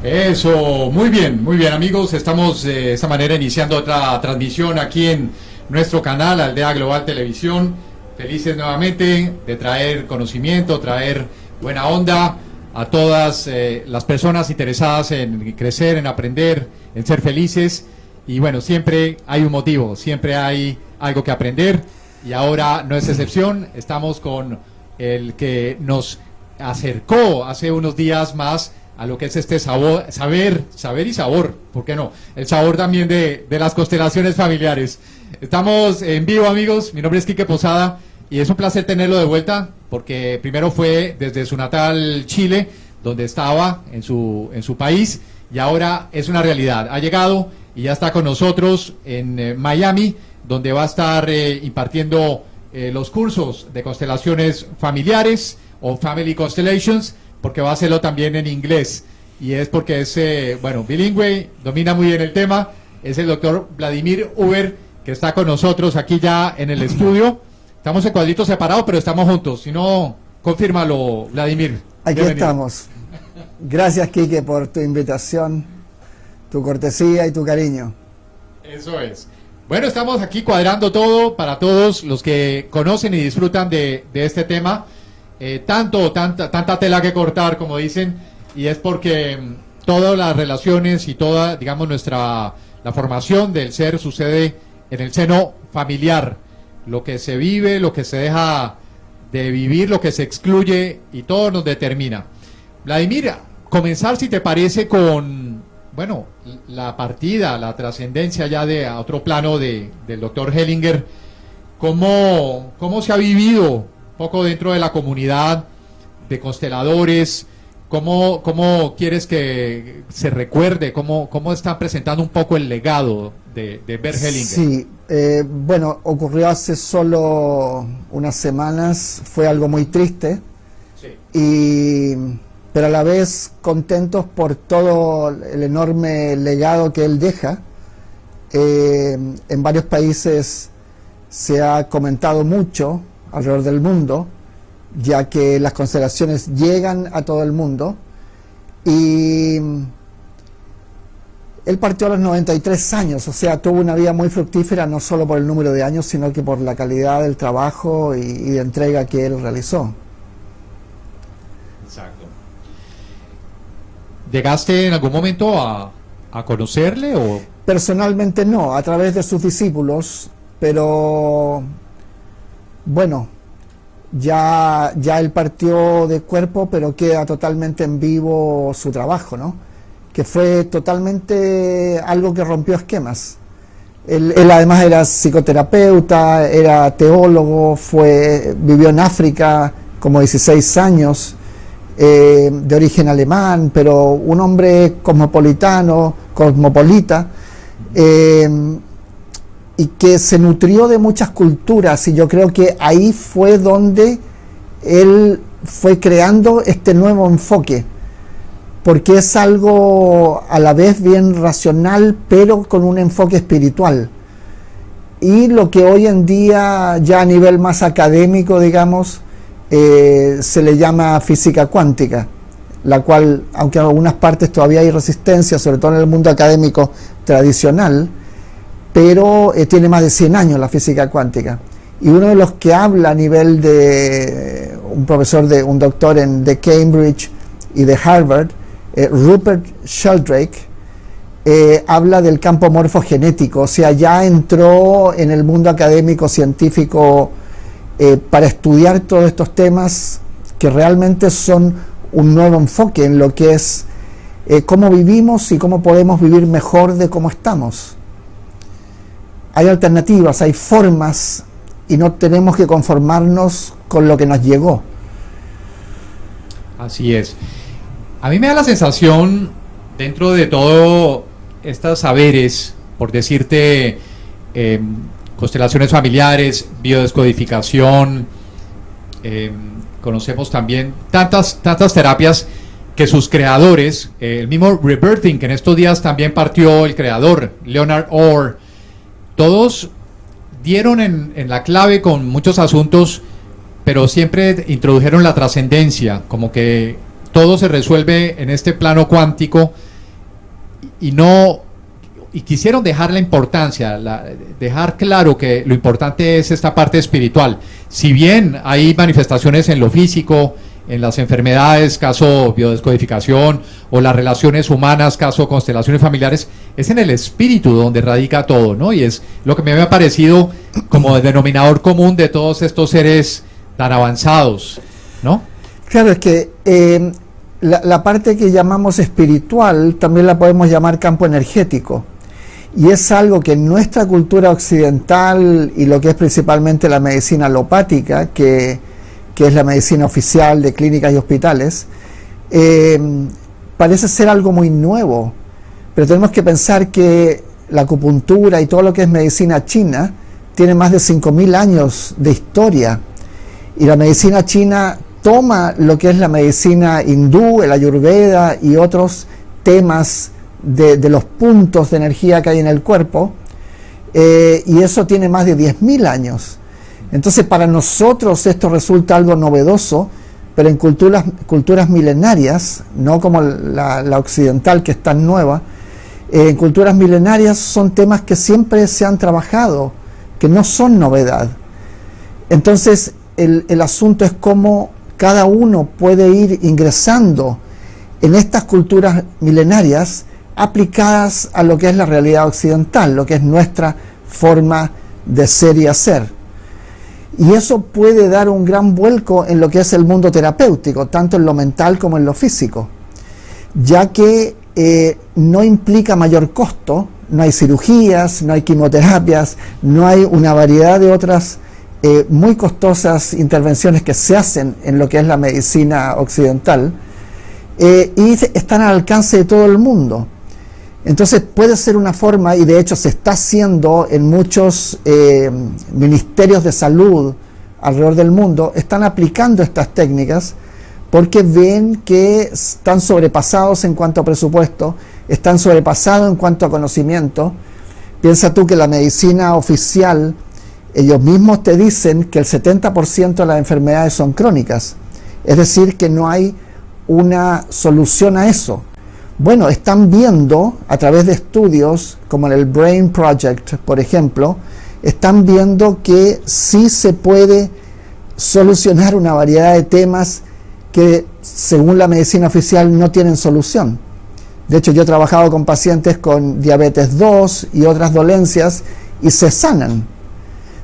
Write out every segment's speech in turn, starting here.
Eso, muy bien amigos, estamos de esta manera iniciando otra transmisión aquí en nuestro canal Aldea Global Televisión. Felices nuevamente de traer conocimiento, traer buena onda a todas las personas interesadas en crecer, en aprender, en ser felices. Y bueno, siempre hay un motivo, siempre hay algo que aprender y ahora no es excepción. Estamos con el que nos acercó hace unos días más a lo que es este saber y sabor, ¿por qué no? El sabor también de las constelaciones familiares. Estamos en vivo, amigos, mi nombre es Quique Posada y es un placer tenerlo de vuelta, porque primero fue desde su natal Chile, donde estaba en su país, y ahora es una realidad. Ha llegado y ya está con nosotros en Miami, donde va a estar impartiendo los cursos de constelaciones familiares o Family Constellations, porque va a hacerlo también en inglés, y es porque es, bueno, bilingüe, domina muy bien el tema. Es el doctor Vladimir Uber, que está con nosotros aquí ya en el estudio. Estamos en cuadritos separados, pero estamos juntos. Si no, confírmalo, Vladimir. Aquí Bienvenido. estamos. Gracias, Quique, por tu invitación, tu cortesía y tu cariño. Eso es. Bueno, estamos aquí cuadrando todo para todos los que conocen y disfrutan de este tema. Tanta tela que cortar, como dicen, y es porque todas las relaciones y toda, digamos, la formación del ser sucede en el seno familiar. Lo que se vive, lo que se deja de vivir, lo que se excluye, y todo nos determina. Vladimir, comenzar, si te parece, con, bueno, la partida, la trascendencia ya a otro plano del doctor Hellinger. ¿Cómo se ha vivido poco dentro de la comunidad de consteladores? ¿Cómo quieres que se recuerde? ¿Cómo están presentando un poco el legado de Bert Hellinger? Sí, bueno, ocurrió hace solo unas semanas, fue algo muy triste, sí. Pero a la vez contentos por todo el enorme legado que él deja. En varios países se ha comentado mucho alrededor del mundo, ya que las constelaciones llegan a todo el mundo, y él partió a los 93 años, o sea, tuvo una vida muy fructífera, no solo por el número de años, sino que por la calidad del trabajo y de entrega que él realizó. Exacto. ¿Llegaste en algún momento a conocerle? O Personalmente no, a través de sus discípulos, pero bueno, ya él partió de cuerpo, pero queda totalmente en vivo su trabajo, ¿no? Que fue totalmente algo que rompió esquemas. Él además era psicoterapeuta, era teólogo, vivió en África como 16 años, de origen alemán, pero un hombre cosmopolita, y que se nutrió de muchas culturas, y yo creo que ahí fue donde él fue creando este nuevo enfoque, porque es algo a la vez bien racional, pero con un enfoque espiritual. Y lo que hoy en día, ya a nivel más académico, digamos, se le llama física cuántica, la cual, aunque en algunas partes todavía hay resistencia, sobre todo en el mundo académico tradicional, pero tiene más de 100 años la física cuántica. Y uno de los que habla a nivel de un doctor de Cambridge y de Harvard, Rupert Sheldrake, habla del campo morfogenético, o sea, ya entró en el mundo académico científico para estudiar todos estos temas que realmente son un nuevo enfoque en lo que es cómo vivimos y cómo podemos vivir mejor de cómo estamos. Hay alternativas, hay formas, y no tenemos que conformarnos con lo que nos llegó. Así es. A mí me da la sensación, dentro de todo estos saberes, por decirte, constelaciones familiares, biodescodificación, conocemos también tantas terapias que sus creadores, el mismo Rebirthing, que en estos días también partió el creador, Leonard Orr, todos dieron en la clave con muchos asuntos, pero siempre introdujeron la trascendencia, como que todo se resuelve en este plano cuántico y quisieron dejar la importancia, dejar claro que lo importante es esta parte espiritual. Si bien hay manifestaciones en lo físico, en las enfermedades, caso biodescodificación, o las relaciones humanas, caso constelaciones familiares, es en el espíritu donde radica todo, ¿no? Y es lo que me ha parecido como el denominador común de todos estos seres tan avanzados, ¿no? Claro, es que la parte que llamamos espiritual también la podemos llamar campo energético. Y es algo que en nuestra cultura occidental y lo que es principalmente la medicina alopática, que es la medicina oficial de clínicas y hospitales, parece ser algo muy nuevo. Pero tenemos que pensar que la acupuntura y todo lo que es medicina china tiene más de 5.000 años de historia. Y la medicina china toma lo que es la medicina hindú, el ayurveda y otros temas de los puntos de energía que hay en el cuerpo, y eso tiene más de 10.000 años. Entonces para nosotros esto resulta algo novedoso, pero en culturas milenarias, no como la occidental que es tan nueva, en culturas milenarias son temas que siempre se han trabajado, que no son novedad. Entonces el asunto es cómo cada uno puede ir ingresando en estas culturas milenarias aplicadas a lo que es la realidad occidental, lo que es nuestra forma de ser y hacer. Y eso puede dar un gran vuelco en lo que es el mundo terapéutico, tanto en lo mental como en lo físico, ya que no implica mayor costo, no hay cirugías, no hay quimioterapias, no hay una variedad de otras muy costosas intervenciones que se hacen en lo que es la medicina occidental, y están al alcance de todo el mundo. Entonces puede ser una forma, y de hecho se está haciendo en muchos ministerios de salud alrededor del mundo, están aplicando estas técnicas porque ven que están sobrepasados en cuanto a presupuesto, están sobrepasados en cuanto a conocimiento. Piensa tú que la medicina oficial, ellos mismos te dicen que el 70% de las enfermedades son crónicas, es decir, que no hay una solución a eso. Bueno, están viendo a través de estudios como en el Brain Project, por ejemplo, están viendo que sí se puede solucionar una variedad de temas que según la medicina oficial no tienen solución. De hecho, yo he trabajado con pacientes con diabetes 2 y otras dolencias y se sanan.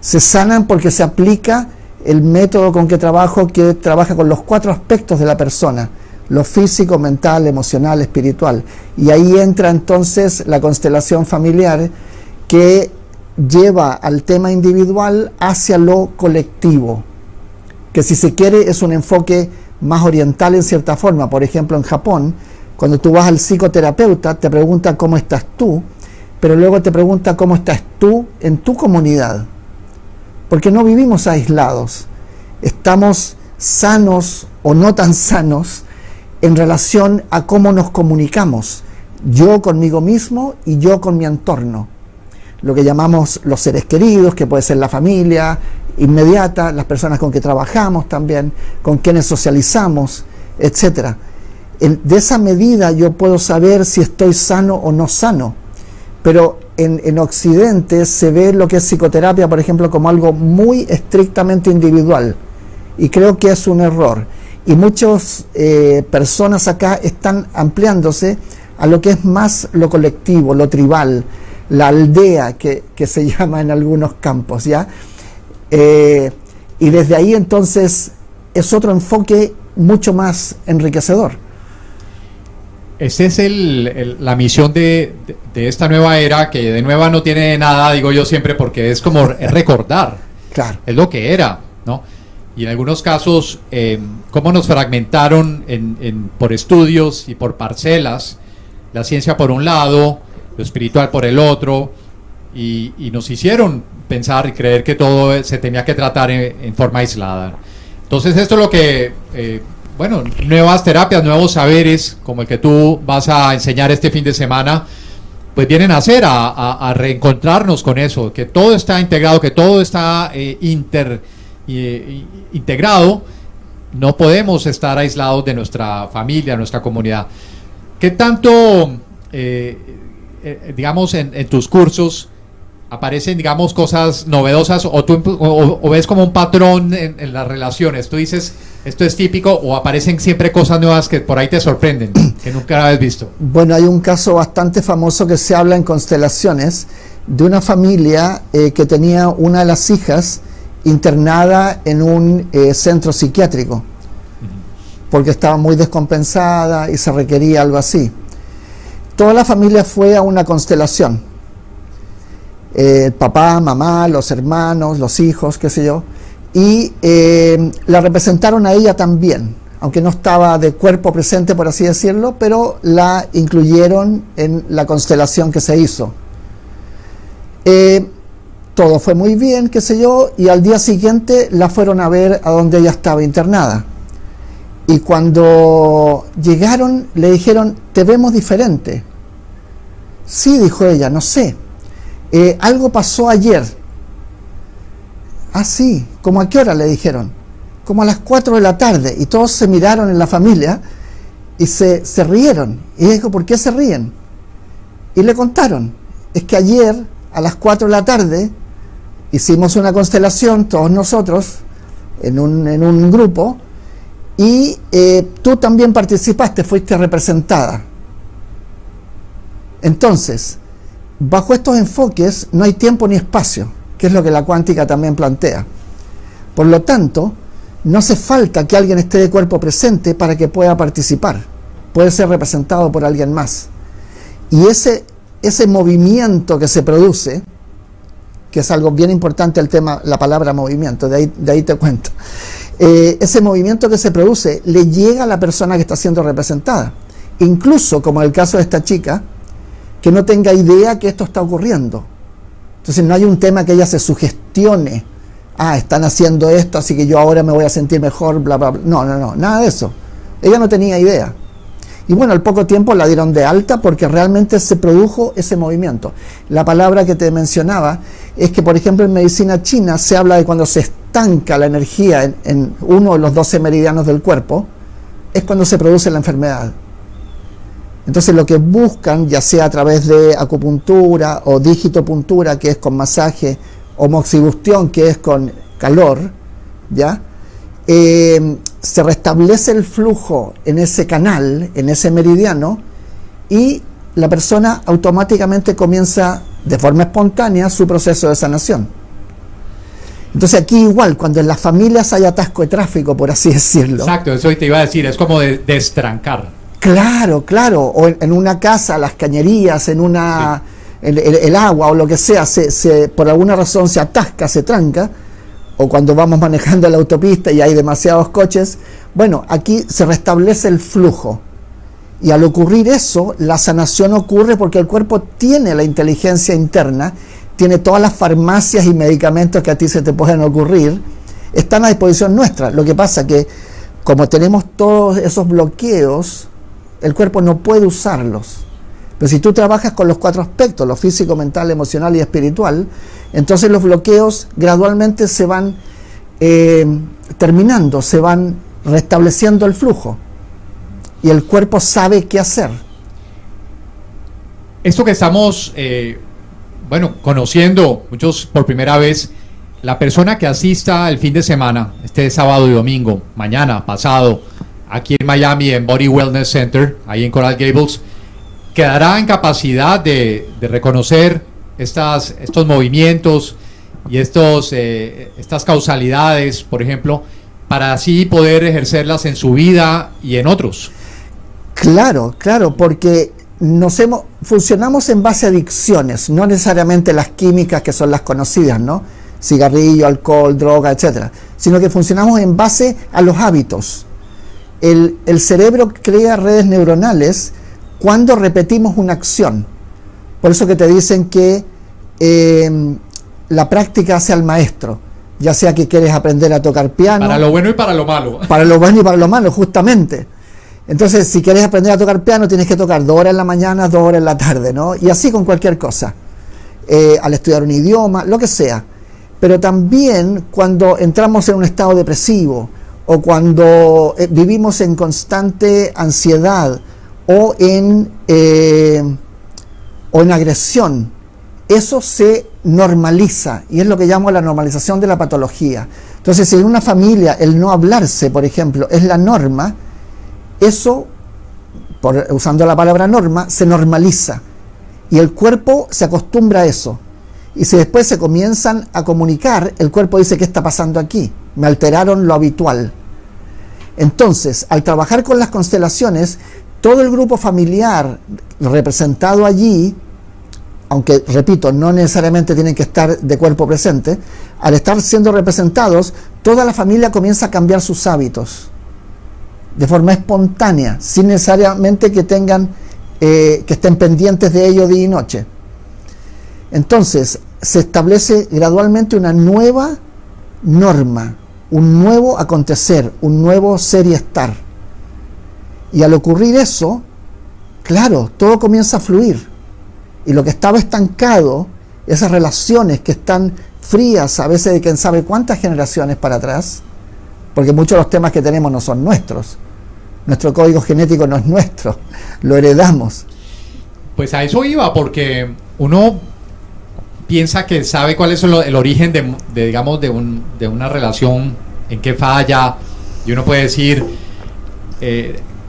Se sanan porque se aplica el método con que trabaja con los 4 aspectos de la persona: lo físico, mental, emocional, espiritual. Y ahí entra entonces la constelación familiar, que lleva al tema individual hacia lo colectivo, que si se quiere es un enfoque más oriental en cierta forma. Por ejemplo, en Japón, cuando tú vas al psicoterapeuta, te pregunta cómo estás tú, pero luego te pregunta cómo estás tú en tu comunidad, porque no vivimos aislados, estamos sanos o no tan sanos en relación a cómo nos comunicamos, yo conmigo mismo y yo con mi entorno, lo que llamamos los seres queridos, que puede ser la familia inmediata, las personas con que trabajamos también, con quienes socializamos, etc. De esa medida yo puedo saber si estoy sano o no sano, pero en Occidente se ve lo que es psicoterapia, por ejemplo, como algo muy estrictamente individual, y creo que es un error. Y muchas personas acá están ampliándose a lo que es más lo colectivo, lo tribal, la aldea que se llama en algunos campos, ¿ya? Y desde ahí entonces es otro enfoque mucho más enriquecedor. Esa es la misión de esta nueva era, que de nueva no tiene nada, digo yo siempre, porque es como recordar. Claro. Es lo que era, ¿no? Y en algunos casos, cómo nos fragmentaron por estudios y por parcelas, la ciencia por un lado, lo espiritual por el otro, y nos hicieron pensar y creer que todo se tenía que tratar en forma aislada. Entonces esto es lo que bueno, nuevas terapias, nuevos saberes, como el que tú vas a enseñar este fin de semana, pues vienen a hacer, a reencontrarnos con eso, que todo está integrado, que todo está integrado. No podemos estar aislados de nuestra familia, nuestra comunidad. ¿Qué tanto, digamos, en tus cursos aparecen, digamos, cosas novedosas o ves como un patrón en las relaciones? Tú dices, esto es típico, o aparecen siempre cosas nuevas que por ahí te sorprenden, que nunca habías visto. Bueno, hay un caso bastante famoso que se habla en constelaciones de una familia que tenía una de las hijas internada en un centro psiquiátrico porque estaba muy descompensada y se requería algo así. Toda la familia fue a una constelación. El papá, mamá, los hermanos, los hijos, qué sé yo, y la representaron a ella también, aunque no estaba de cuerpo presente, por así decirlo, pero la incluyeron en la constelación que se hizo. Todo fue muy bien, qué sé yo, y al día siguiente la fueron a ver a donde ella estaba internada. Y cuando llegaron le dijeron, te vemos diferente. Sí, dijo ella, no sé. Algo pasó ayer. Ah, sí, ¿cómo a qué hora? Le dijeron. Como a las 4 de la tarde. Y todos se miraron en la familia y se rieron. Y ella dijo, ¿por qué se ríen? Y le contaron, es que ayer a las 4 de la tarde hicimos una constelación, todos nosotros, en un grupo, y tú también participaste, fuiste representada. Entonces, bajo estos enfoques no hay tiempo ni espacio, que es lo que la cuántica también plantea. Por lo tanto, no hace falta que alguien esté de cuerpo presente para que pueda participar. Puede ser representado por alguien más. Y ese movimiento que se produce, que es algo bien importante el tema, la palabra movimiento, de ahí te cuento. Ese movimiento que se produce le llega a la persona que está siendo representada. Incluso, como en el caso de esta chica, que no tenga idea que esto está ocurriendo. Entonces no hay un tema que ella se sugestione. Ah, están haciendo esto, así que yo ahora me voy a sentir mejor, bla, bla, bla. No, nada de eso. Ella no tenía idea. Y bueno, al poco tiempo la dieron de alta porque realmente se produjo ese movimiento. La palabra que te mencionaba es que, por ejemplo, en medicina china se habla de cuando se estanca la energía en uno de los 12 meridianos del cuerpo, es cuando se produce la enfermedad. Entonces lo que buscan, ya sea a través de acupuntura o digitopuntura, que es con masaje, o moxibustión, que es con calor, ¿ya? Se restablece el flujo en ese canal, en ese meridiano, y la persona automáticamente comienza de forma espontánea su proceso de sanación. Entonces aquí igual, cuando en las familias hay atasco de tráfico, por así decirlo. Exacto, eso te iba a decir, es como de destrancar. Claro, o en una casa, las cañerías, en una, sí, el agua o lo que sea, por alguna razón se atasca, se tranca, o cuando vamos manejando la autopista y hay demasiados coches. Bueno, aquí se restablece el flujo, y al ocurrir eso, la sanación ocurre porque el cuerpo tiene la inteligencia interna, tiene todas las farmacias y medicamentos que a ti se te pueden ocurrir, están a disposición nuestra. Lo que pasa que, como tenemos todos esos bloqueos, el cuerpo no puede usarlos. Pero si tú trabajas con los 4 aspectos, lo físico, mental, emocional y espiritual, entonces los bloqueos gradualmente se van terminando, se van restableciendo el flujo, y el cuerpo sabe qué hacer. Esto que estamos conociendo muchos por primera vez, la persona que asista el fin de semana, este sábado y domingo, mañana, pasado, aquí en Miami, en Body Wellness Center, ahí en Coral Gables, quedará en capacidad de reconocer estos movimientos y estas causalidades, por ejemplo, para así poder ejercerlas en su vida y en otros. Claro, porque funcionamos en base a adicciones, no necesariamente las químicas que son las conocidas, ¿no? Cigarrillo, alcohol, droga, etcétera, sino que funcionamos en base a los hábitos. El cerebro crea redes neuronales cuando repetimos una acción. Por eso que te dicen que la práctica hace al maestro. ya sea que quieres aprender a tocar piano. Para lo bueno y para lo malo. Para lo bueno y para lo malo, justamente. Entonces, si quieres aprender a tocar piano, tienes que tocar 2 horas en la mañana, 2 horas en la tarde, ¿no? Y así con cualquier cosa. Al estudiar un idioma, lo que sea. Pero también cuando entramos en un estado depresivo, o cuando vivimos en constante ansiedad, o en agresión, eso se normaliza, y es lo que llamo la normalización de la patología. Entonces, si en una familia el no hablarse, por ejemplo, es la norma, eso, usando la palabra norma, se normaliza, y el cuerpo se acostumbra a eso. Y si después se comienzan a comunicar, el cuerpo dice: ¿qué está pasando aquí? Me alteraron lo habitual. Entonces, al trabajar con las constelaciones, todo el grupo familiar representado allí, aunque, repito, no necesariamente tienen que estar de cuerpo presente, al estar siendo representados, toda la familia comienza a cambiar sus hábitos de forma espontánea, sin necesariamente que estén pendientes de ello día y noche. Entonces, se establece gradualmente una nueva norma, un nuevo acontecer, un nuevo ser y estar. Y al ocurrir eso, claro, todo comienza a fluir. Y lo que estaba estancado, esas relaciones que están frías a veces de quién sabe cuántas generaciones para atrás, porque muchos de los temas que tenemos no son nuestros. Nuestro código genético no es nuestro, lo heredamos. Pues a eso iba, porque uno piensa que sabe cuál es el origen digamos, de una relación, en qué falla, y uno puede decir,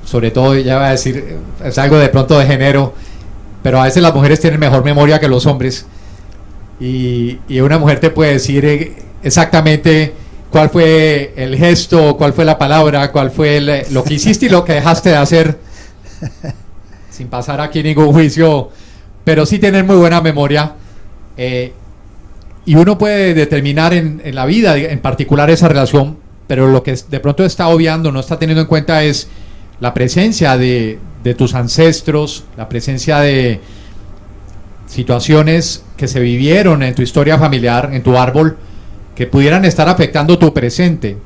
sobre todo, ya va a decir, es algo de pronto de género, pero a veces las mujeres tienen mejor memoria que los hombres, y una mujer te puede decir exactamente cuál fue el gesto, cuál fue la palabra, cuál fue lo que hiciste y lo que dejaste de hacer, sin pasar aquí ningún juicio, pero sí tener muy buena memoria. Y uno puede determinar en la vida, en particular, esa relación, pero lo que de pronto está obviando, no está teniendo en cuenta, es la presencia de tus ancestros, la presencia de situaciones que se vivieron en tu historia familiar, en tu árbol, que pudieran estar afectando tu presente.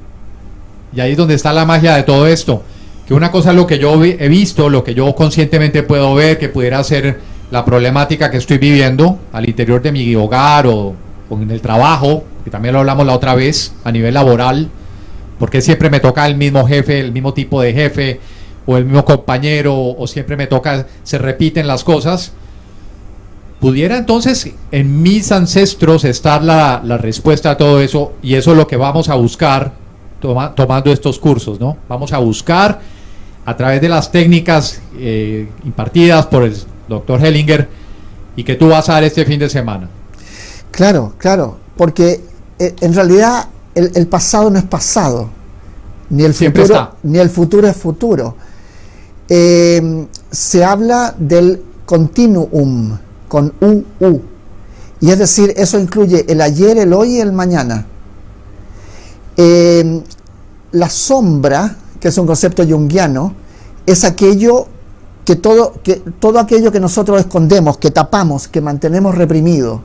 Y ahí es donde está la magia de todo esto, que una cosa es lo que yo he visto, lo que yo conscientemente puedo ver, que pudiera ser la problemática que estoy viviendo al interior de mi hogar o en el trabajo, que también lo hablamos la otra vez, a nivel laboral, porque siempre me toca el mismo jefe, el mismo tipo de jefe, o el mismo compañero, o siempre me toca, se repiten las cosas. Pudiera entonces en mis ancestros estar la respuesta a todo eso, y eso es lo que vamos a buscar tomando estos cursos, ¿no? Vamos a buscar a través de las técnicas impartidas por el doctor Hellinger, y que tú vas a dar este fin de semana. Claro, claro, porque en realidad el pasado no es pasado, ni el futuro es futuro. Se habla del continuum, con U, y es decir, eso incluye el ayer, el hoy y el mañana. La sombra, que es un concepto junguiano, es aquello todo aquello que nosotros escondemos, que tapamos, que mantenemos reprimido.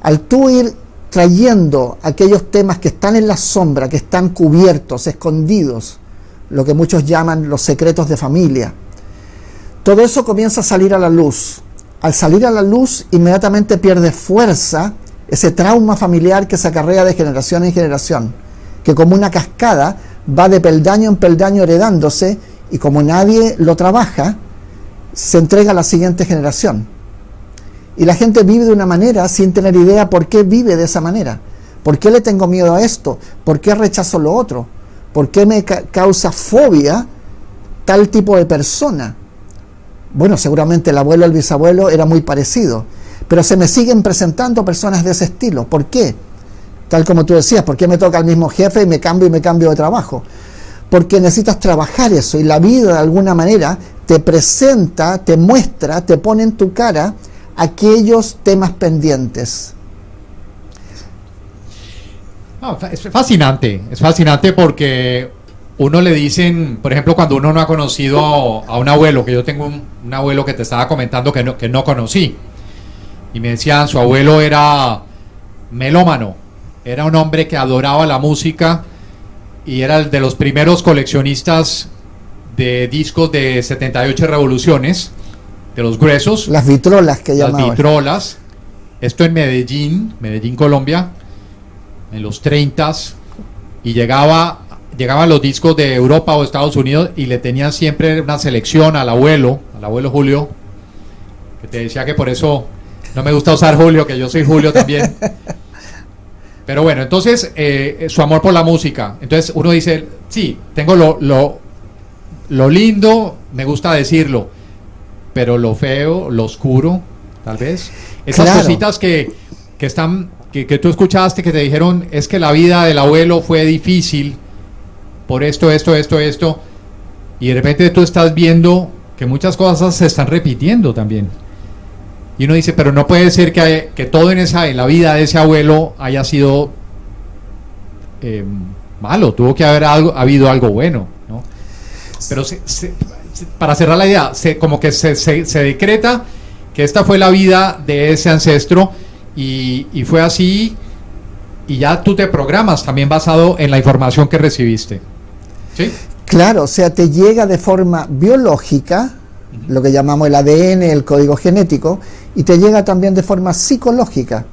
Al tú ir trayendo aquellos temas que están en la sombra, que están cubiertos, escondidos, lo que muchos llaman los secretos de familia, todo eso comienza a salir a la luz. Al salir a la luz, inmediatamente pierde fuerza ese trauma familiar que se acarrea de generación en generación, que como una cascada va de peldaño en peldaño heredándose, y como nadie lo trabaja, se entrega a la siguiente generación. Y la gente vive de una manera sin tener idea por qué vive de esa manera. ¿Por qué le tengo miedo a esto? ¿Por qué rechazo lo otro? ¿Por qué me causa fobia tal tipo de persona? Bueno, seguramente el abuelo o el bisabuelo era muy parecido, pero se me siguen presentando personas de ese estilo. ¿Por qué? Tal como tú decías, ¿por qué me toca el mismo jefe y me cambio de trabajo? Porque necesitas trabajar eso, y la vida de alguna manera te presenta, te muestra, te pone en tu cara aquellos temas pendientes. Es fascinante porque uno le dicen, por ejemplo, cuando uno no ha conocido a un abuelo, que yo tengo un abuelo que te estaba comentando que no conocí, y me decían, su abuelo era melómano, era un hombre que adoraba la música y era el de los primeros coleccionistas de discos de 78 revoluciones, de los gruesos. Las vitrolas que llamaban. Las vitrolas. Esto en Medellín, Colombia, en los 30s, y llegaban los discos de Europa o Estados Unidos y le tenían siempre una selección al abuelo Julio, que te decía que por eso no me gusta usar Julio, que yo soy Julio también. Pero bueno, entonces su amor por la música. Entonces uno dice, sí, tengo lo lindo, me gusta decirlo, pero lo feo, lo oscuro, tal vez. Esas claro. Cositas que tú escuchaste, que te dijeron, es que la vida del abuelo fue difícil por esto, y de repente tú estás viendo que muchas cosas se están repitiendo también. Y uno dice, pero no puede ser que todo en la vida de ese abuelo haya sido malo, tuvo que haber habido algo bueno, ¿no? Pero para cerrar la idea, como que se decreta que esta fue la vida de ese ancestro y fue así, y ya tú te programas también basado en la información que recibiste. ¿Sí? Claro, o sea, te llega de forma biológica, lo que llamamos el ADN, el código genético, y te llega también de forma psicológica,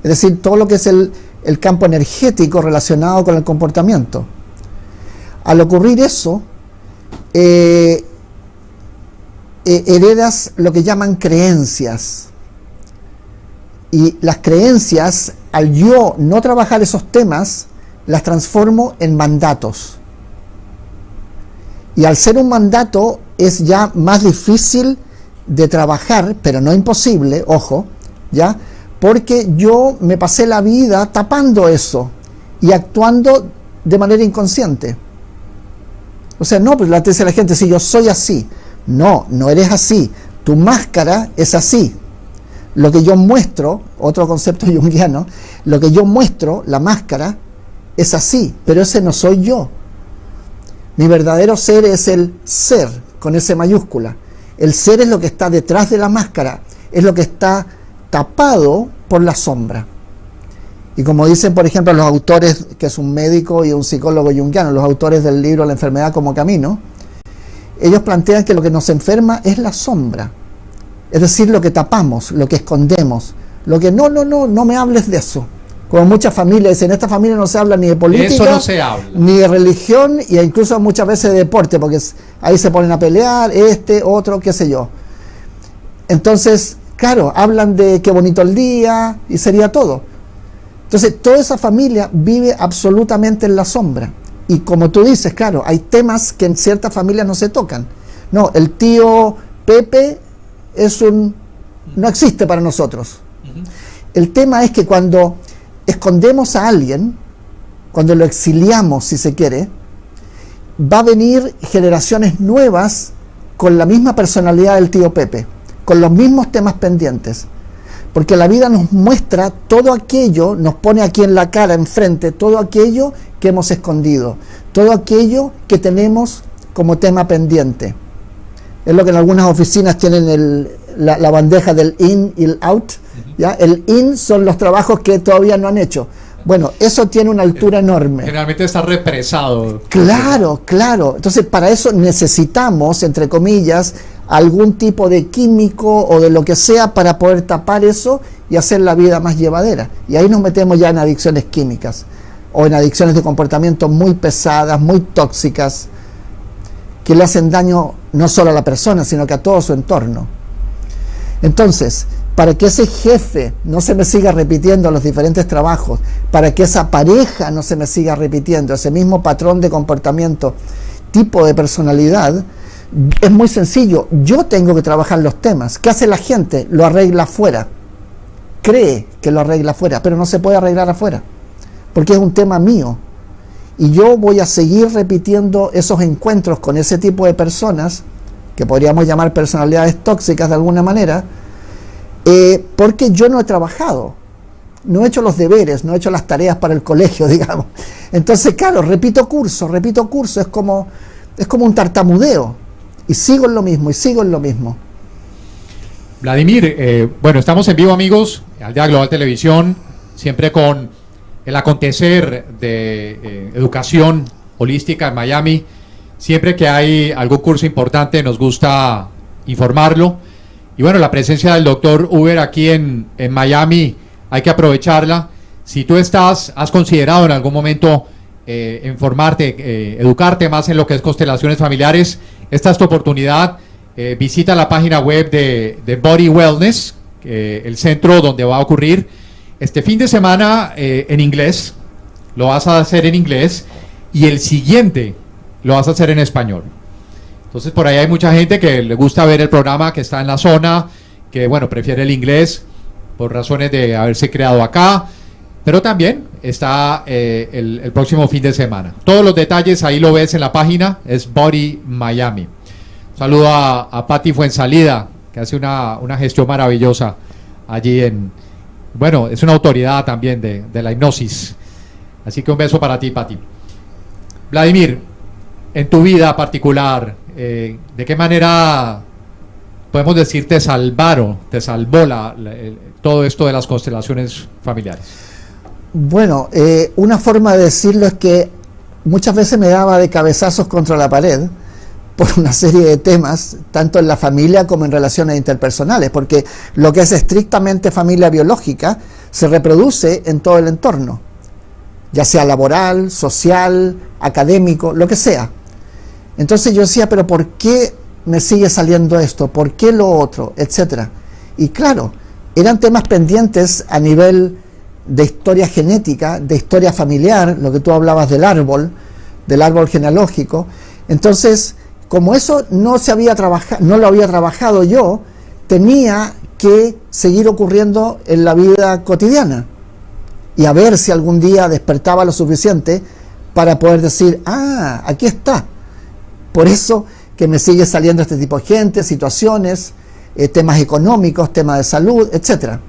es decir, todo lo que es el campo energético relacionado con el comportamiento. Al ocurrir eso, heredas lo que llaman creencias, y las creencias, al yo no trabajar esos temas, las transformo en mandatos. Y al ser un mandato es ya más difícil de trabajar, pero no imposible, ojo, ¿ya? Porque yo me pasé la vida tapando eso y actuando de manera inconsciente. O sea, no, pues la dice la gente, si yo soy así. No, no eres así. Tu máscara es así. Lo que yo muestro, otro concepto junguiano, lo que yo muestro, la máscara, es así, pero ese no soy yo. Mi verdadero ser es el ser, con S mayúscula. El ser es lo que está detrás de la máscara, es lo que está tapado por la sombra. Y como dicen, por ejemplo, los autores, que es un médico y un psicólogo junguiano, los autores del libro La enfermedad como camino, ellos plantean que lo que nos enferma es la sombra. Es decir, lo que tapamos, lo que escondemos, lo que no me hables de eso. Como muchas familias dicen, en esta familia no se habla ni de política, eso no se habla, ni de religión, y incluso muchas veces de deporte, porque ahí se ponen a pelear, otro, qué sé yo. Entonces, claro, hablan de qué bonito el día, y sería todo. Entonces, toda esa familia vive absolutamente en la sombra. Y como tú dices, claro, hay temas que en ciertas familias no se tocan. No, el tío Pepe no existe para nosotros. El tema es que cuando escondemos a alguien, cuando lo exiliamos, si se quiere, va a venir generaciones nuevas con la misma personalidad del tío Pepe, con los mismos temas pendientes. Porque la vida nos muestra todo aquello, nos pone aquí en la cara, enfrente, todo aquello que hemos escondido, todo aquello que tenemos como tema pendiente. Es lo que en algunas oficinas tienen la bandeja del in y el out. ¿Ya? El in son los trabajos que todavía no han hecho. Bueno, eso tiene una altura enorme. Generalmente está represado. Claro, claro. Entonces, para eso necesitamos, entre comillas, algún tipo de químico o de lo que sea para poder tapar eso y hacer la vida más llevadera. Y ahí nos metemos ya en adicciones químicas o en adicciones de comportamiento muy pesadas, muy tóxicas, que le hacen daño no solo a la persona, sino que a todo su entorno. Entonces, para que ese jefe no se me siga repitiendo los diferentes trabajos, para que esa pareja no se me siga repitiendo ese mismo patrón de comportamiento, tipo de personalidad, es muy sencillo. Yo tengo que trabajar los temas. ¿Qué hace la gente? Lo arregla afuera. Cree que lo arregla afuera, pero no se puede arreglar afuera, porque es un tema mío. Y yo voy a seguir repitiendo esos encuentros con ese tipo de personas, que podríamos llamar personalidades tóxicas de alguna manera, porque yo no he trabajado, no he hecho los deberes, no he hecho las tareas para el colegio, digamos. Entonces, claro, repito curso, es como un tartamudeo, y sigo en lo mismo, y sigo en lo mismo. Vladimir, bueno, estamos en vivo, amigos, Aldea Global Televisión, siempre con el acontecer de educación holística en Miami. Siempre que hay algún curso importante nos gusta informarlo. Y bueno, la presencia del doctor Huber aquí en Miami hay que aprovecharla. Si tú has considerado en algún momento informarte, educarte más en lo que es constelaciones familiares, esta es tu oportunidad. Visita la página web de Body Wellness, el centro donde va a ocurrir este fin de semana en inglés. Lo vas a hacer en inglés y el siguiente lo vas a hacer en español. Entonces por ahí hay mucha gente que le gusta ver el programa, que está en la zona, que bueno, prefiere el inglés por razones de haberse creado acá, pero también está el próximo fin de semana. Todos los detalles ahí lo ves en la página, es Body Miami. Saludo a Patti Fuensalida, que hace una gestión maravillosa allí bueno, es una autoridad también de la hipnosis. Así que un beso para ti, Patti. Vladimir, en tu vida particular, ¿de qué manera podemos decir te salvó todo esto de las constelaciones familiares? Bueno, una forma de decirlo es que muchas veces me daba de cabezazos contra la pared por una serie de temas, tanto en la familia como en relaciones interpersonales, porque lo que es estrictamente familia biológica se reproduce en todo el entorno, ya sea laboral, social, académico, lo que sea. Entonces yo decía, pero ¿por qué me sigue saliendo esto? ¿Por qué lo otro? Etcétera. Y claro, eran temas pendientes a nivel de historia genética, de historia familiar, lo que tú hablabas del árbol genealógico. Entonces, como eso no lo había trabajado yo, tenía que seguir ocurriendo en la vida cotidiana y a ver si algún día despertaba lo suficiente para poder decir, aquí está. Por eso que me sigue saliendo este tipo de gente, situaciones, temas económicos, temas de salud, etcétera.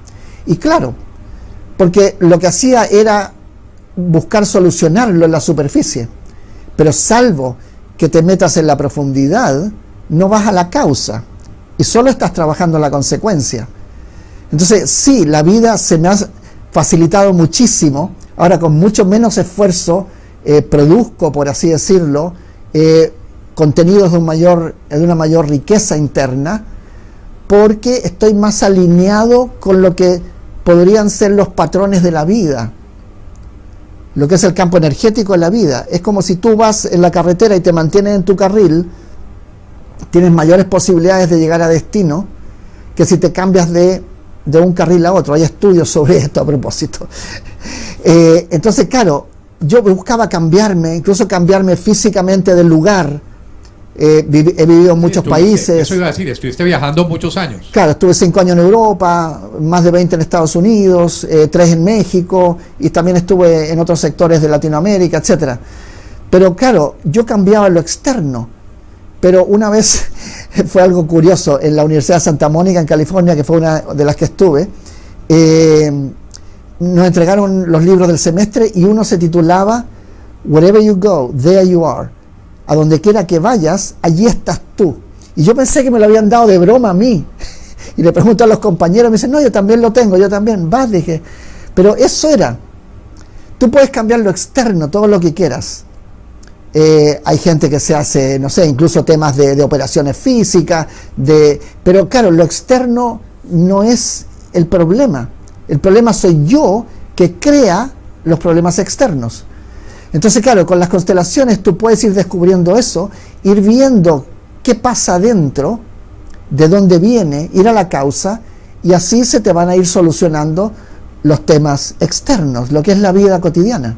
Y claro, porque lo que hacía era buscar solucionarlo en la superficie, pero salvo que te metas en la profundidad, no vas a la causa y solo estás trabajando la consecuencia. Entonces, sí, la vida se me ha facilitado muchísimo. Ahora, con mucho menos esfuerzo, produzco, por así decirlo, contenidos de una mayor riqueza interna, porque estoy más alineado con lo que podrían ser los patrones de la vida, lo que es el campo energético de la vida. Es como si tú vas en la carretera y te mantienes en tu carril, tienes mayores posibilidades de llegar a destino que si te cambias de un carril a otro. Hay estudios sobre esto a propósito. Entonces, claro, yo buscaba cambiarme, incluso cambiarme físicamente del lugar. He vivido en muchos países. Eso iba a decir, estuviste viajando muchos años. Claro, estuve 5 años en Europa, más de 20 en Estados Unidos, 3 en México, y también estuve en otros sectores de Latinoamérica, etcétera. Pero claro, yo cambiaba lo externo. Pero una vez fue algo curioso, en la Universidad de Santa Mónica, en California, que fue una de las que estuve, nos entregaron los libros del semestre y uno se titulaba Wherever you go, there you are. A donde quiera que vayas, allí estás tú. Y yo pensé que me lo habían dado de broma a mí. Y le pregunto a los compañeros, me dicen, no, yo también lo tengo, yo también. Vas, dije. Pero eso era. Tú puedes cambiar lo externo, todo lo que quieras. Hay gente que se hace, no sé, incluso temas de operaciones físicas, pero claro, lo externo no es el problema. El problema soy yo que crea los problemas externos. Entonces, claro, con las constelaciones tú puedes ir descubriendo eso, ir viendo qué pasa adentro, de dónde viene, ir a la causa, y así se te van a ir solucionando los temas externos, lo que es la vida cotidiana.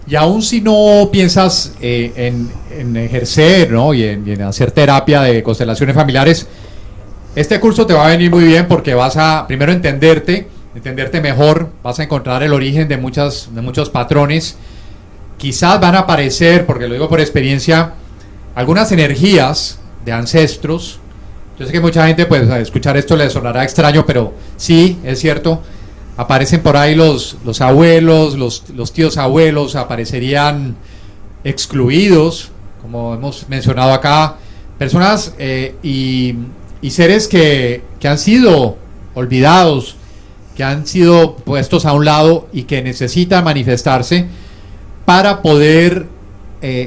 Y aún si no piensas en ejercer, ¿no? y en hacer terapia de constelaciones familiares, este curso te va a venir muy bien porque vas a primero entenderte mejor, vas a encontrar el origen de muchos patrones. Quizás van a aparecer, porque lo digo por experiencia, algunas energías de ancestros. Yo sé que mucha gente, pues, a escuchar esto le sonará extraño, pero sí, es cierto. Aparecen por ahí los abuelos, los tíos abuelos, aparecerían excluidos, como hemos mencionado acá, personas y seres que han sido olvidados, que han sido puestos a un lado y que necesitan manifestarse para poder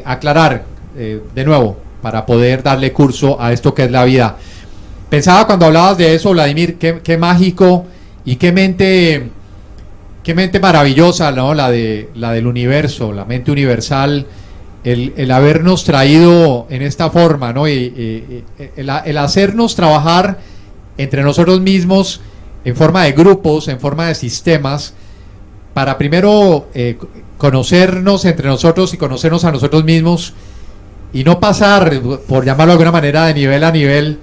aclarar de nuevo, para poder darle curso a esto que es la vida. Pensaba cuando hablabas de eso, Vladimir, qué mágico y qué mente maravillosa, ¿no? La del universo, la mente universal, el habernos traído en esta forma, ¿no? Y el hacernos trabajar entre nosotros mismos en forma de grupos, en forma de sistemas, para primero conocernos entre nosotros y conocernos a nosotros mismos y no pasar, por llamarlo de alguna manera, de nivel a nivel,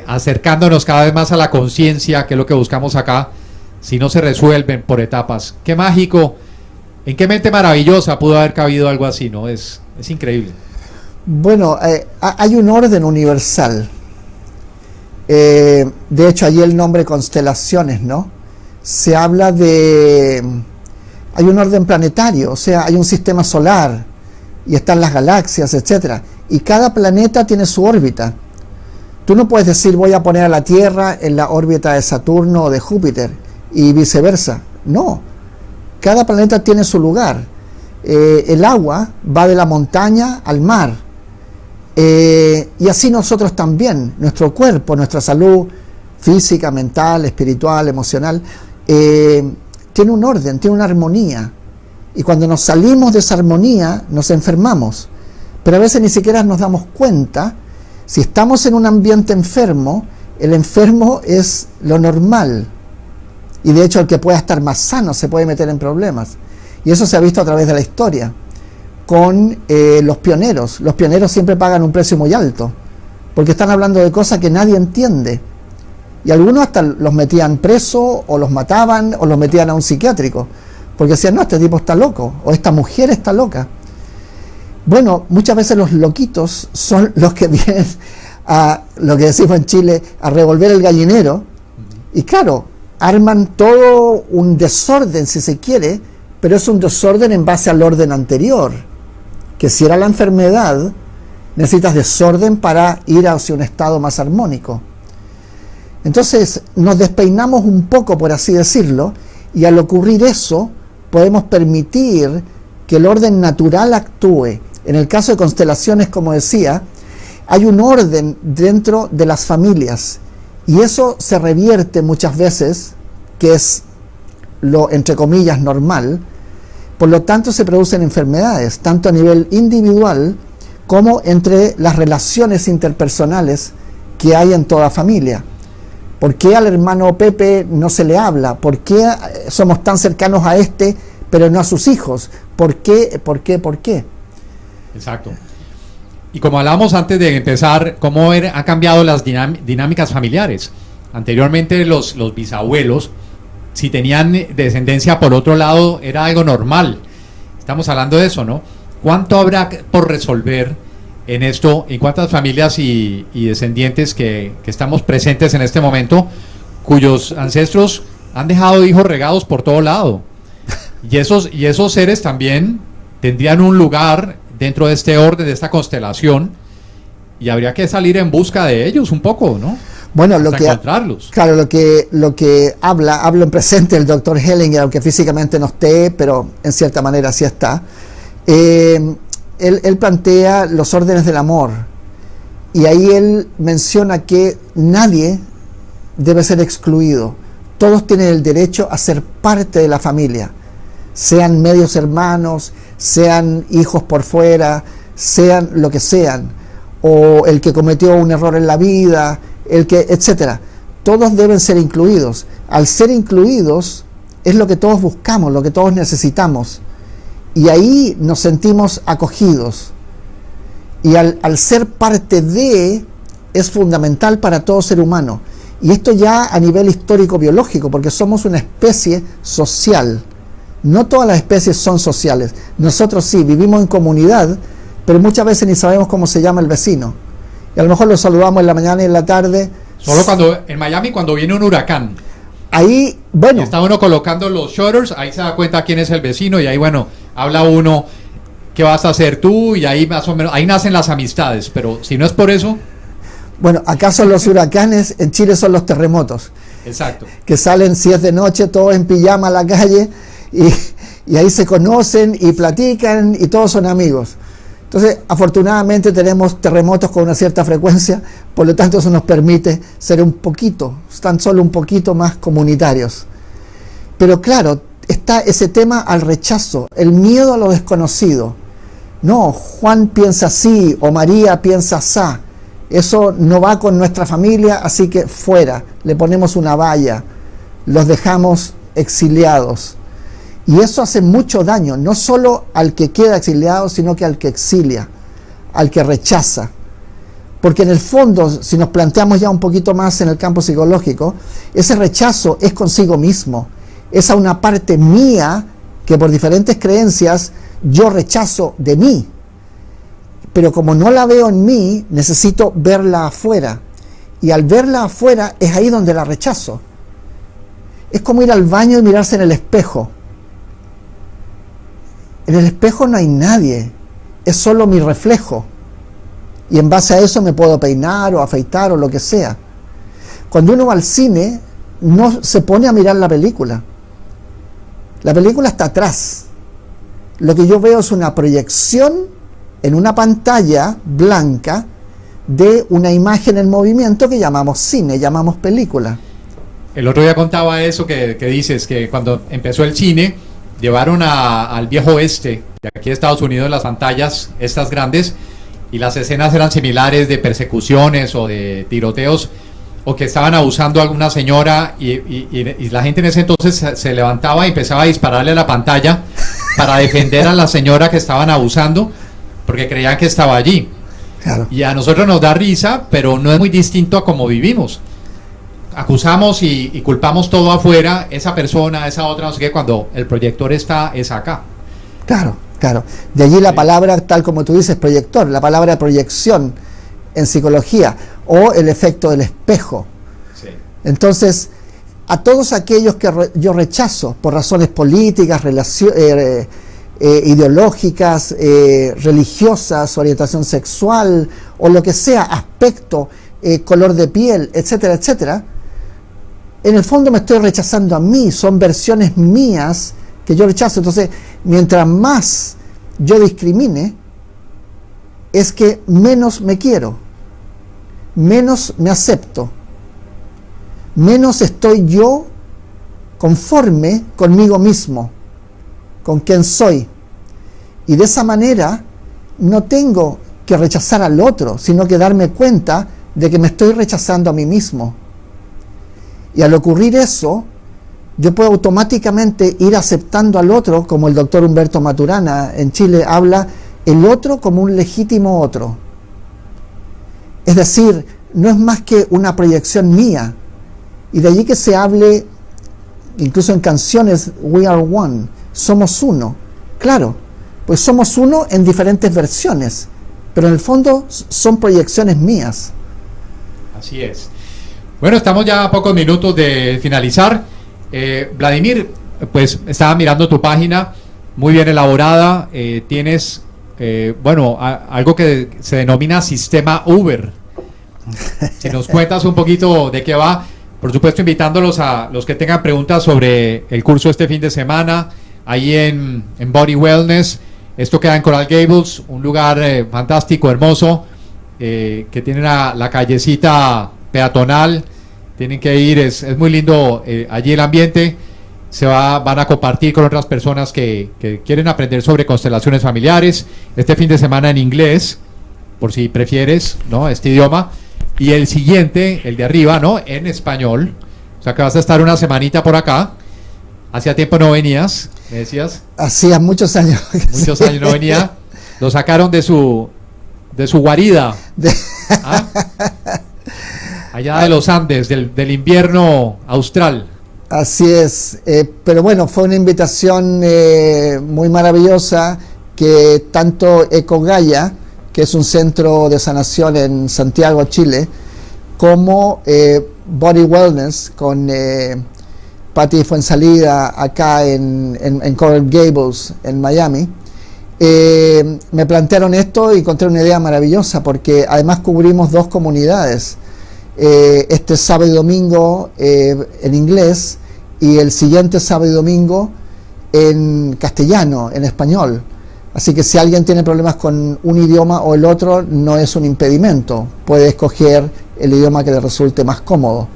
acercándonos cada vez más a la conciencia, que es lo que buscamos acá, si no se resuelven por etapas. Qué mágico, en qué mente maravillosa pudo haber cabido algo así, ¿no? Es increíble. Bueno, hay un orden universal. De hecho, allí el nombre constelaciones, ¿no? Se habla de... Hay un orden planetario, o sea, hay un sistema solar y están las galaxias, etcétera. Y cada planeta tiene su órbita. Tú no puedes decir voy a poner a la Tierra en la órbita de Saturno o de Júpiter y viceversa. No, cada planeta tiene su lugar. El agua va de la montaña al mar. Y así nosotros también, nuestro cuerpo, nuestra salud física, mental, espiritual, emocional, tiene un orden, tiene una armonía. Y cuando nos salimos de esa armonía, nos enfermamos. Pero a veces ni siquiera nos damos cuenta. Si estamos en un ambiente enfermo, el enfermo es lo normal. Y de hecho el que pueda estar más sano se puede meter en problemas. Y eso se ha visto a través de la historia. Con los pioneros. Los pioneros siempre pagan un precio muy alto. Porque están hablando de cosas que nadie entiende. Y algunos hasta los metían presos, o los mataban, o los metían a un psiquiátrico. Porque decían, no, este tipo está loco, o esta mujer está loca. Bueno, muchas veces los loquitos son los que vienen a, lo que decimos en Chile, a revolver el gallinero. Y claro, arman todo un desorden, si se quiere, pero es un desorden en base al orden anterior. Que si era la enfermedad, necesitas desorden para ir hacia un estado más armónico. Entonces, nos despeinamos un poco, por así decirlo, y al ocurrir eso, podemos permitir que el orden natural actúe. En el caso de constelaciones, como decía, hay un orden dentro de las familias y eso se revierte muchas veces, que es lo, entre comillas, normal. Por lo tanto, se producen enfermedades, tanto a nivel individual como entre las relaciones interpersonales que hay en toda familia. ¿Por qué al hermano Pepe no se le habla? ¿Por qué somos tan cercanos a este, pero no a sus hijos? ¿Por qué? ¿Por qué? ¿Por qué? Exacto. Y como hablábamos antes de empezar, cómo han cambiado las dinámicas familiares. Anteriormente los bisabuelos, si tenían descendencia por otro lado, era algo normal. Estamos hablando de eso, ¿no? ¿Cuánto habrá por resolver en esto, en cuántas familias y descendientes que estamos presentes en este momento, cuyos ancestros han dejado hijos regados por todo lado? Y esos seres también tendrían un lugar dentro de este orden, de esta constelación, y habría que salir en busca de ellos un poco, ¿no? Bueno, lo que encontrarlos. Claro, lo que habla en presente el doctor Hellinger, aunque físicamente no esté, pero en cierta manera sí está. Él plantea los órdenes del amor, y ahí él menciona que nadie debe ser excluido. Todos tienen el derecho a ser parte de la familia, sean medios hermanos, sean hijos por fuera, sean lo que sean, o el que cometió un error en la vida, etcétera. Todos deben ser incluidos. Al ser incluidos es lo que todos buscamos, lo que todos necesitamos. Y ahí nos sentimos acogidos. Y al ser parte de, es fundamental para todo ser humano. Y esto ya a nivel histórico-biológico, porque somos una especie social. No todas las especies son sociales. Nosotros sí, vivimos en comunidad, pero muchas veces ni sabemos cómo se llama el vecino. Y a lo mejor lo saludamos en la mañana y en la tarde. Solo en Miami, cuando viene un huracán. Ahí, bueno. Está uno colocando los shutters, ahí se da cuenta quién es el vecino, y ahí, bueno, habla uno, ¿qué vas a hacer tú? Y ahí más o menos, ahí nacen las amistades, pero si no es por eso... Bueno, acá son los huracanes, en Chile son los terremotos. Exacto. Que salen, si es de noche, todos en pijama a la calle y ahí se conocen y platican y todos son amigos. Entonces, afortunadamente tenemos terremotos con una cierta frecuencia, por lo tanto eso nos permite ser un poquito, tan solo un poquito más comunitarios. Pero claro, está ese tema al rechazo, el miedo a lo desconocido. No, Juan piensa así o María piensa así. Eso no va con nuestra familia, así que fuera, le ponemos una valla, los dejamos exiliados. Y eso hace mucho daño, no solo al que queda exiliado, sino que al que exilia, al que rechaza. Porque en el fondo, si nos planteamos ya un poquito más en el campo psicológico, ese rechazo es consigo mismo, es a una parte mía que por diferentes creencias yo rechazo de mí. Pero como no la veo en mí, necesito verla afuera. Y al verla afuera es ahí donde la rechazo. Es como ir al baño y mirarse en el espejo. En el espejo no hay nadie, es solo mi reflejo. Y en base a eso me puedo peinar o afeitar o lo que sea. Cuando uno va al cine, no se pone a mirar la película. La película está atrás. Lo que yo veo es una proyección en una pantalla blanca de una imagen en movimiento que llamamos cine, llamamos película. El otro día contaba eso que dices, que cuando empezó el cine, llevaron al viejo oeste, de aquí de Estados Unidos, las pantallas, estas grandes, y las escenas eran similares de persecuciones o de tiroteos, o que estaban abusando a alguna señora, y la gente en ese entonces se levantaba y empezaba a dispararle a la pantalla para defender a la señora que estaban abusando, porque creían que estaba allí. Claro. Y a nosotros nos da risa, pero no es muy distinto a cómo vivimos. Acusamos y culpamos todo afuera, esa persona, esa otra, no sé qué, cuando el proyector es acá. Claro, claro. De allí la palabra, tal como tú dices, proyector, la palabra proyección en psicología, o el efecto del espejo. Sí. Entonces, a todos aquellos que yo rechazo por razones políticas, ideológicas, religiosas, orientación sexual, o lo que sea, aspecto, color de piel, etcétera, etcétera, en el fondo me estoy rechazando a mí, son versiones mías que yo rechazo. Entonces, mientras más yo discrimine, es que menos me quiero, menos me acepto, menos estoy yo conforme conmigo mismo, con quien soy. Y de esa manera no tengo que rechazar al otro, sino que darme cuenta de que me estoy rechazando a mí mismo. Y al ocurrir eso, yo puedo automáticamente ir aceptando al otro, como el doctor Humberto Maturana en Chile habla, el otro como un legítimo otro. Es decir, no es más que una proyección mía. Y de allí que se hable, incluso en canciones, We Are One, somos uno. Claro, pues somos uno en diferentes versiones, pero en el fondo son proyecciones mías. Así es. Bueno, estamos ya a pocos minutos de finalizar. Vladimir, pues estaba mirando tu página, muy bien elaborada. Tienes, algo que se denomina sistema Uber. Si nos cuentas un poquito de qué va, por supuesto invitándolos a los que tengan preguntas sobre el curso este fin de semana, ahí en Body Wellness. Esto queda en Coral Gables, un lugar fantástico, hermoso, que tiene la callecita peatonal. Tienen que ir, es muy lindo allí el ambiente. Van a compartir con otras personas que quieren aprender sobre constelaciones familiares. Este fin de semana en inglés, por si prefieres, ¿no?, este idioma. Y el siguiente, el de arriba, ¿no?, en español. O sea que vas a estar una semanita por acá. Hacía tiempo no venías, me decías. Hacía muchos años. Muchos años no venía. Lo sacaron de su guarida. ¿Ah? Allá de los Andes, del invierno austral. Así es, pero bueno, fue una invitación muy maravillosa que tanto Ecogaya, que es un centro de sanación en Santiago, Chile, como Body Wellness con Patti Fuensalida acá en Coral Gables, en Miami, me plantearon esto y encontré una idea maravillosa porque además cubrimos dos comunidades. este sábado y domingo en inglés y el siguiente sábado y domingo en castellano, en español. Así que si alguien tiene problemas con un idioma o el otro, no es un impedimento. Puede escoger el idioma que le resulte más cómodo.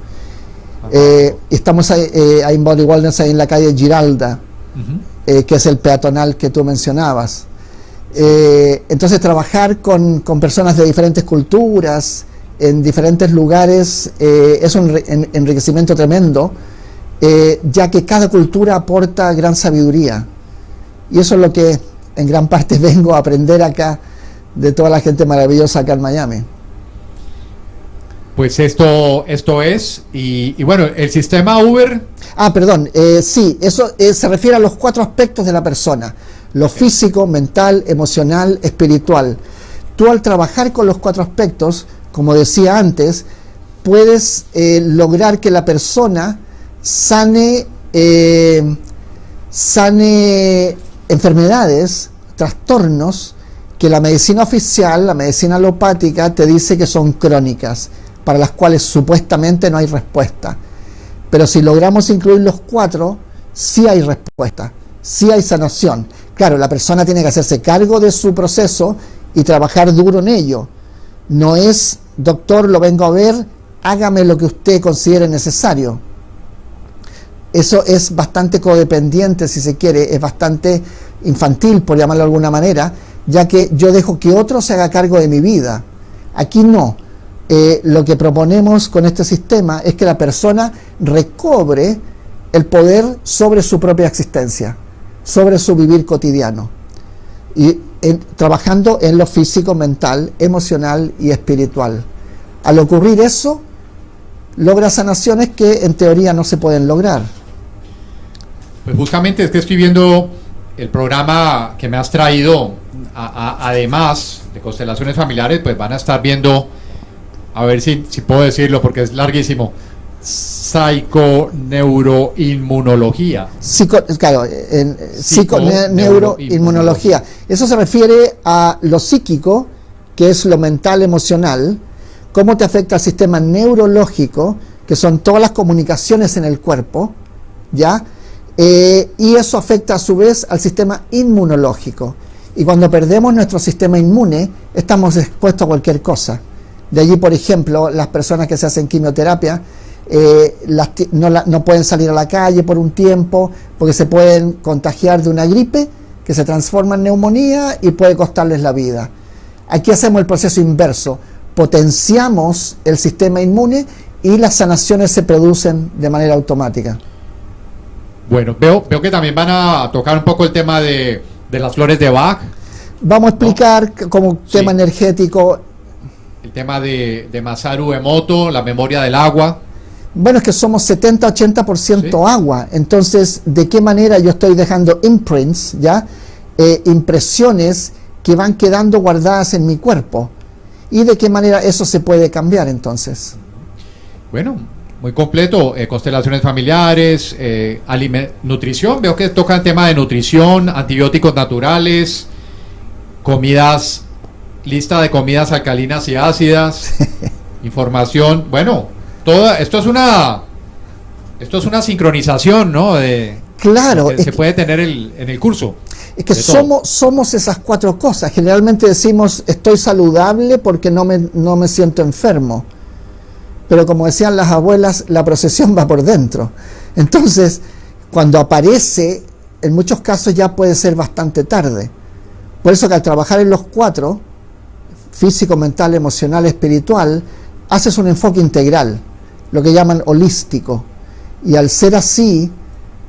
Estamos ahí en Body Wellness, ahí en la calle Giralda, que es el peatonal que tú mencionabas. Entonces trabajar con personas de diferentes culturas, en diferentes lugares, es un enriquecimiento tremendo, ya que cada cultura aporta gran sabiduría. Y eso es lo que en gran parte vengo a aprender acá de toda la gente maravillosa acá en Miami. Pues esto es, y bueno, el sistema Uber... Perdón, sí, eso se refiere a los 4 aspectos de la persona: lo físico, mental, emocional, espiritual. Tú, al trabajar con los 4 aspectos, como decía antes, puedes lograr que la persona sane enfermedades, trastornos que la medicina oficial, la medicina alopática, te dice que son crónicas, para las cuales supuestamente no hay respuesta. Pero si logramos incluir los 4, sí hay respuesta, sí hay sanación. Claro, la persona tiene que hacerse cargo de su proceso y trabajar duro en ello. No es, doctor, lo vengo a ver, hágame lo que usted considere necesario. Eso es bastante codependiente, si se quiere, es bastante infantil, por llamarlo de alguna manera, ya que yo dejo que otro se haga cargo de mi vida. Aquí no. Lo que proponemos con este sistema es que la persona recobre el poder sobre su propia existencia, sobre su vivir cotidiano, y trabajando en lo físico, mental, emocional y espiritual. Al ocurrir eso, logra sanaciones que en teoría no se pueden lograr. Pues justamente es que estoy viendo el programa que me has traído, además de constelaciones familiares, pues van a estar viendo, a ver si puedo decirlo porque es larguísimo, psiconeuroinmunología. Psiconeuroinmunología. Eso se refiere a lo psíquico, que es lo mental, emocional, cómo te afecta el sistema neurológico, que son todas las comunicaciones en el cuerpo, ¿ya? Y eso afecta a su vez al sistema inmunológico. Y cuando perdemos nuestro sistema inmune, estamos expuestos a cualquier cosa. De allí, por ejemplo, las personas que se hacen quimioterapia no pueden salir a la calle por un tiempo porque se pueden contagiar de una gripe que se transforma en neumonía y puede costarles la vida. Aquí hacemos el proceso inverso, potenciamos el sistema inmune y las sanaciones se producen de manera automática. Bueno, veo que también van a tocar un poco el tema de las flores de Bach. Vamos a explicar como tema energético. El tema de Masaru Emoto, la memoria del agua. Bueno, es que somos 70-80% agua. Entonces, ¿de qué manera yo estoy dejando imprints, ya? Impresiones que van quedando guardadas en mi cuerpo? ¿Y de qué manera eso se puede cambiar entonces? Bueno, muy completo. Constelaciones familiares, nutrición. Veo que toca el tema de nutrición, antibióticos naturales, comidas, lista de comidas alcalinas y ácidas, información. Bueno, esto es una sincronización, ¿no? Claro. Que se puede tener en el curso. Es que somos esas 4 cosas. Generalmente decimos estoy saludable porque no me siento enfermo. Pero como decían las abuelas, la procesión va por dentro. Entonces, cuando aparece, en muchos casos ya puede ser bastante tarde. Por eso que al trabajar en los 4, físico, mental, emocional, espiritual, haces un enfoque integral, lo que llaman holístico. Y al ser así,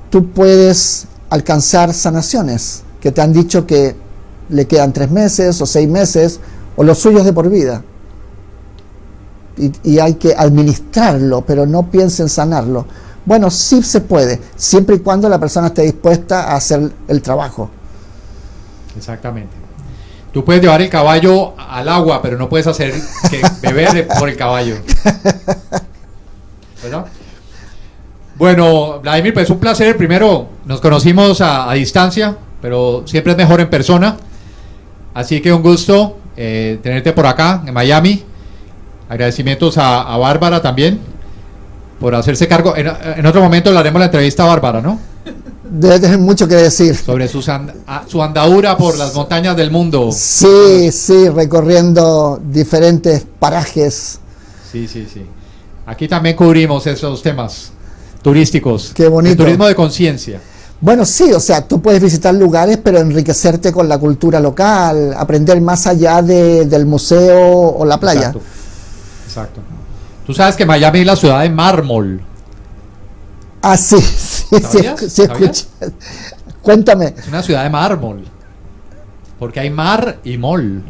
tú puedes alcanzar sanaciones que te han dicho que le quedan 3 meses o 6 meses, o los suyos de por vida. Y hay que administrarlo, pero no piensen sanarlo. Bueno, sí se puede, siempre y cuando la persona esté dispuesta a hacer el trabajo. Exactamente. Tú puedes llevar el caballo al agua, pero no puedes hacer que beber por el caballo. ¿Verdad? Bueno, Vladimir, pues un placer. Primero, nos conocimos a distancia, pero siempre es mejor en persona. Así que un gusto tenerte por acá, en Miami. Agradecimientos a Bárbara también por hacerse cargo. En otro momento le haremos la entrevista a Bárbara, ¿no? Debe tener mucho que decir. Sobre su andadura por las montañas del mundo. Sí, sí, recorriendo diferentes parajes. Sí, sí, sí. Aquí también cubrimos esos temas turísticos. Qué bonito. El turismo de conciencia. Bueno, sí, o sea, tú puedes visitar lugares, pero enriquecerte con la cultura local, aprender más allá del museo o la playa. Exacto. Exacto. Tú sabes que Miami es la ciudad de mármol. Ah, sí, sí, ¿Sabías? sí, escuché. Cuéntame. Es una ciudad de mármol. Porque hay mar y mol.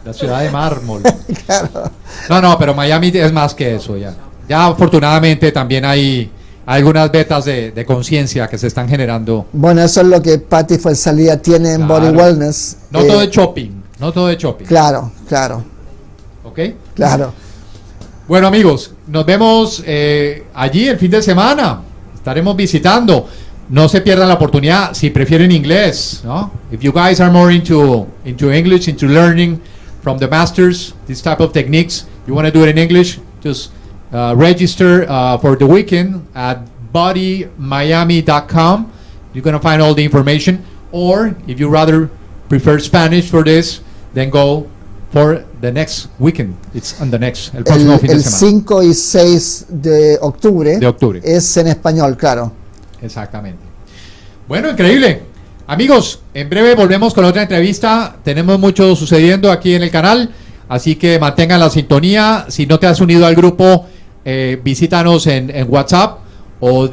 La ciudad de mármol. Claro. No, pero Miami es más que eso ya. Ya afortunadamente también hay algunas vetas de conciencia que se están generando. Bueno, eso es lo que Patty Fuenzalía tiene en Claro. Body Wellness. No todo es shopping, no todo es shopping. Claro, claro, ¿Ok? claro. Bueno, amigos, nos vemos allí el fin de semana. Estaremos visitando. No se pierdan la oportunidad si prefieren inglés, ¿no? If you guys are more into English, into learning from the masters, this type of techniques, you want to do it in English, just register for the weekend at bodymiami.com. You're going to find all the information. Or if you rather prefer Spanish for this, then go for the next weekend. It's on the next, el próximo fin de El semana. 5 y 6 de octubre, es en español, claro. Exactamente. Bueno, increíble. Amigos, en breve volvemos con otra entrevista. Tenemos mucho sucediendo aquí en el canal, así que mantengan la sintonía. Si no te has unido al grupo, visítanos en WhatsApp o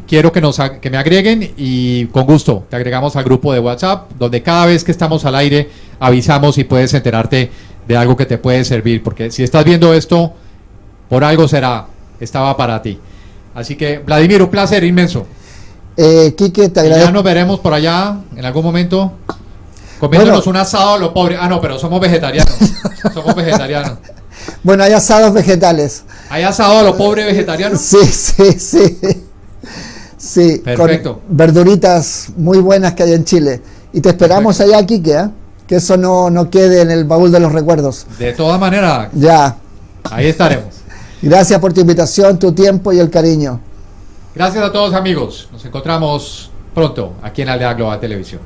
quiero que me agreguen y con gusto te agregamos al grupo de WhatsApp, donde cada vez que estamos al aire avisamos y puedes enterarte de algo que te puede servir, porque si estás viendo esto, por algo estaba para ti. Así que, Vladimir, un placer inmenso. Quique, te Y agradezco. ya nos veremos por allá en algún momento comiéndonos un asado a lo pobre. Ah, no, pero somos vegetarianos. Somos vegetarianos. Bueno, hay asados vegetales. ¿Hay asado a lo pobre vegetariano? Sí, sí, sí. Sí, Perfecto. con verduritas muy buenas que hay en Chile. Y te esperamos allá, Quique, ¿eh? Que eso no quede en el baúl de los recuerdos. De todas maneras, Ya. ahí estaremos. Gracias por tu invitación, tu tiempo y el cariño. Gracias a todos, amigos. Nos encontramos pronto aquí en Aldea Global Televisión.